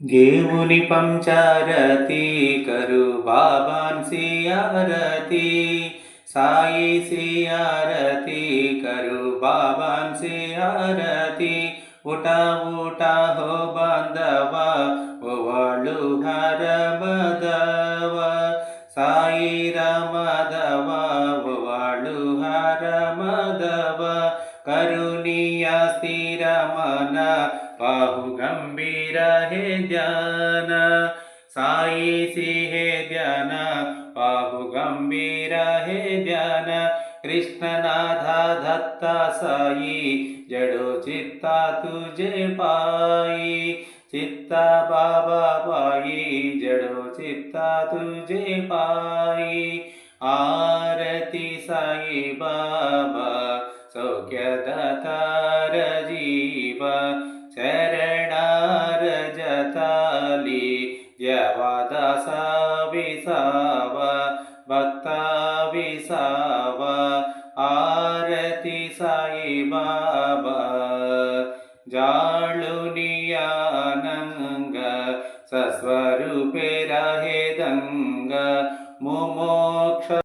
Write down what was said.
దేవుని పంచారతి కరు బాబాన్ సియారతి సాయి సియారతి కరు బాబాన్ సియారతి Utah Utah హో బాంధవ ఓవాళ్ళు హర మదవ సాయి రమదవ ఓవాళ్ళు హర మదవ ಕರುಣಿಯ ಸ್ಥಿರ ಮನ ಬಾಹು ಗಂಭೀರ ಹೇ ಧ್ಯಾನ ಸಾಯಿಸಿ ಹೇ ಧ್ಯಾನ ಬಾಹು ಗಂಭೀರ ಹೇ ಧ್ಯಾನ ಕೃಷ್ಣನಾಥ ದತ್ತ ಸಾಯಿ ಜಡೋ ಚಿತ್ತ ತುಜೆ ಪಾಯಿ ಚಿತ್ತ ಬಾಬಾ ಪಾಯಿ ಜಡೋ ಚಿತ್ತ ತುಜೆ ಪಾಯಿ ಆರತಿ ಸಾಯಿ ಬಾಬಾ ಸೌಖ್ಯದಾತಾರ ಜೀವ ಶರಣಾರ ಜತಾಲಿ ದ್ಯವಾದಾಸ ವಿಸಾವ ಭಕ್ತ ವಿಸಾವ ಆರತಿ ಸಾಯಿ ಬಾಬಾ ಜಾಳುನಿಯಾನಂಗ ಸಸ್ವರೂಪೆ ರಹೆ ದಂಗ ಮುಮೋ